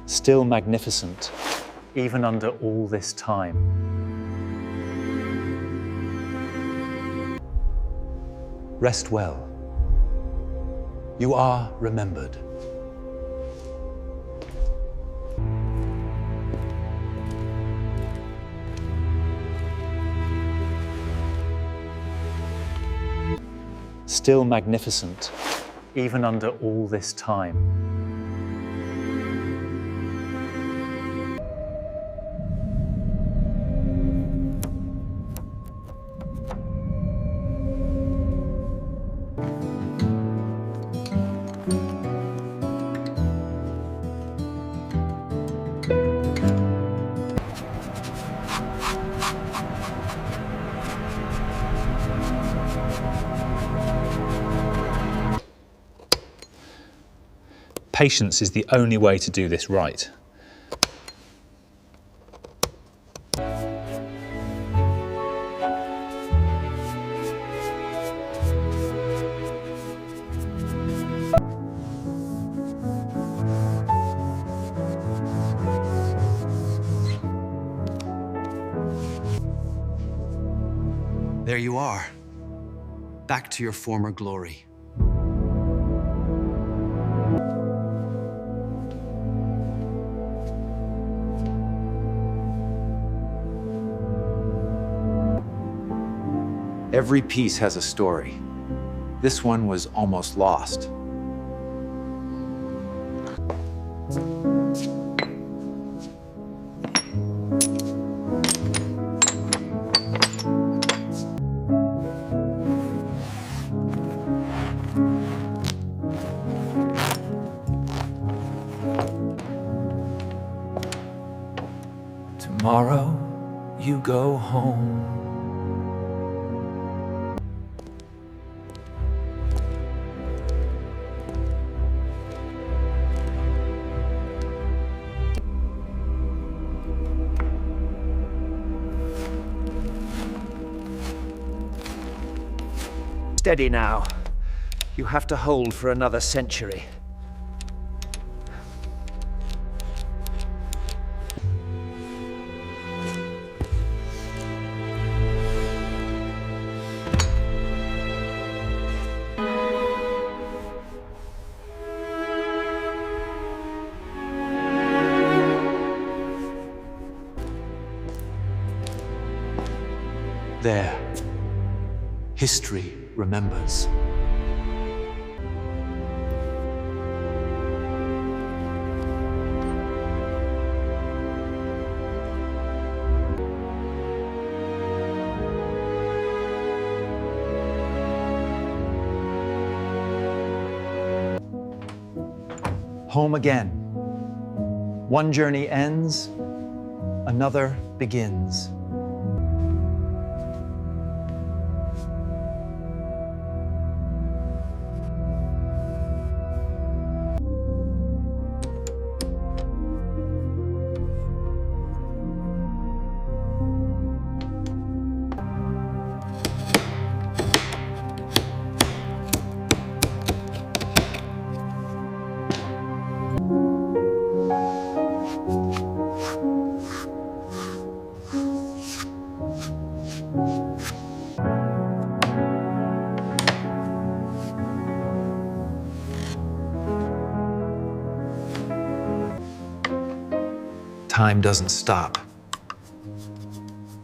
still magnificent, even under all this time. Rest well. You are remembered. Still magnificent, even under all this time. Patience is the only way to do this right. There you are, back to your former glory. Every piece has a story. This one was almost lost. Tomorrow, you go home. Steady now. You have to hold for another century. There. History remembers. Home again. One journey ends, another begins. Time doesn't stop,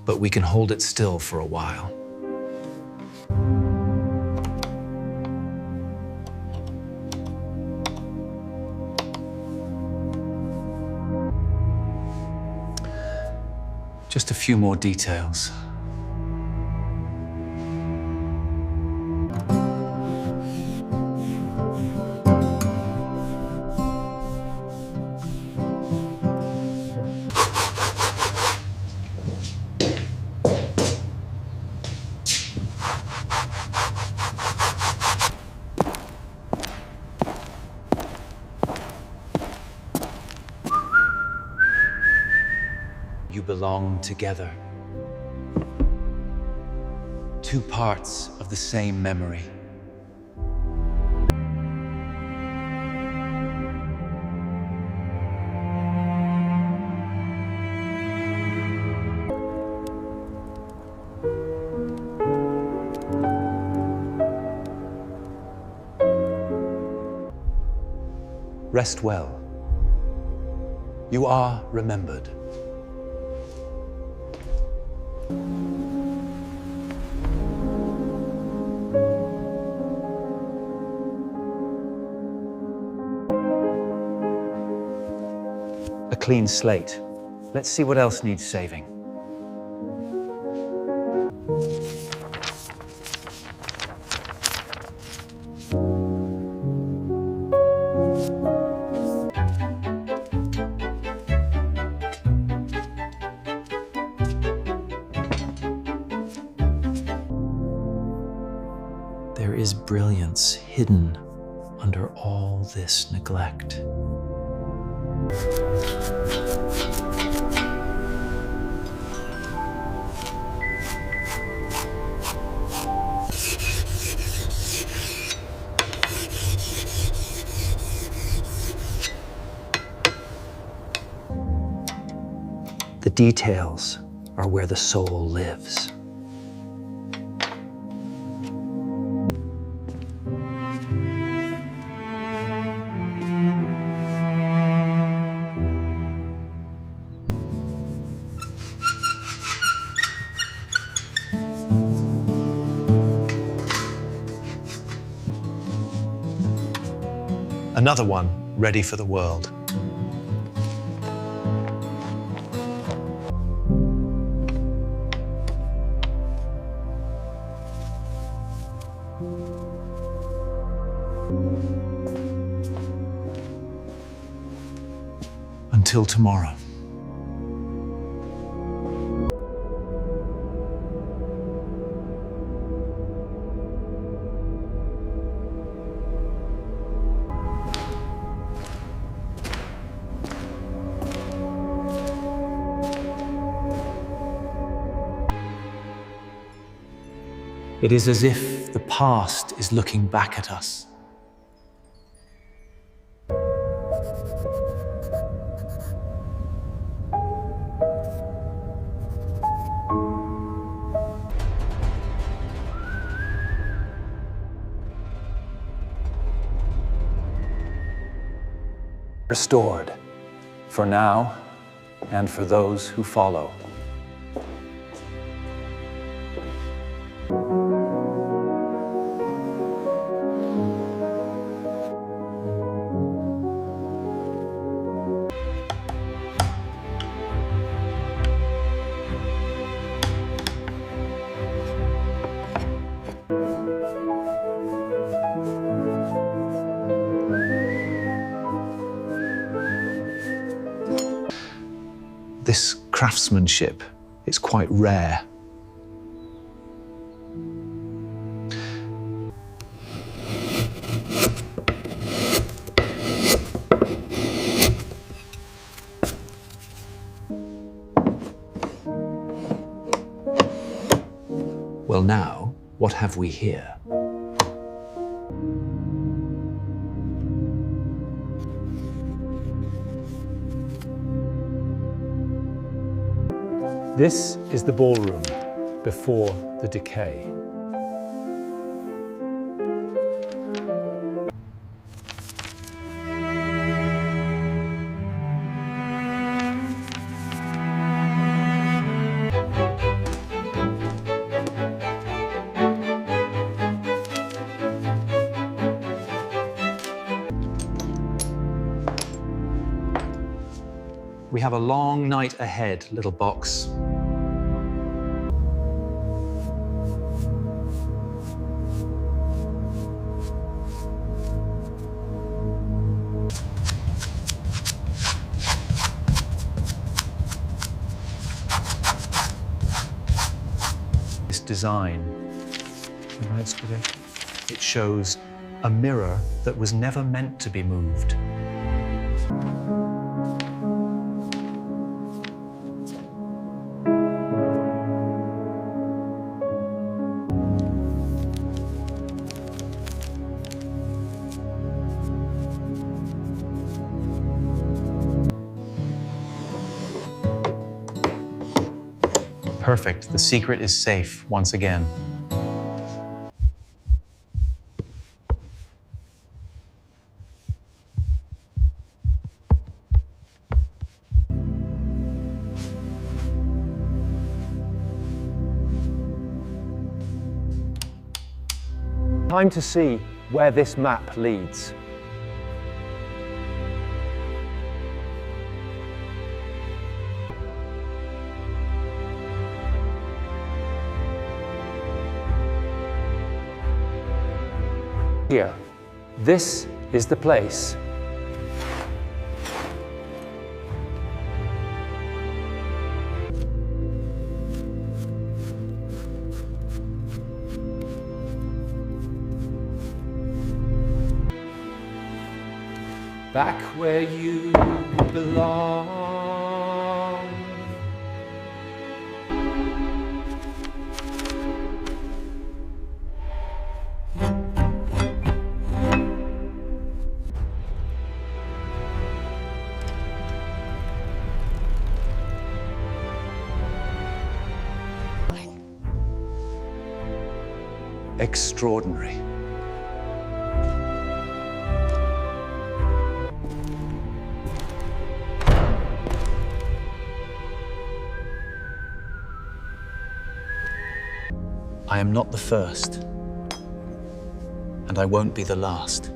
but we can hold it still for a while. Just a few more details. You belong together. Two parts of the same memory. Rest well. You are remembered. A clean slate. Let's see what else needs saving. There is brilliance hidden under all this neglect. The details are where the soul lives. Another one ready for the world. Until tomorrow. It is as if the past is looking back at us. Restored, for now and for those who follow. This craftsmanship is quite rare. Well now, what have we here? This is the ballroom before the decay. We have a long night ahead, little box. This design, it shows a mirror that was never meant to be moved. Perfect. The secret is safe once again. Time to see where this map leads. Here, this is the place. Back where you belong. Extraordinary. I am not the first, and I won't be the last.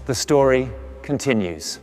The story continues.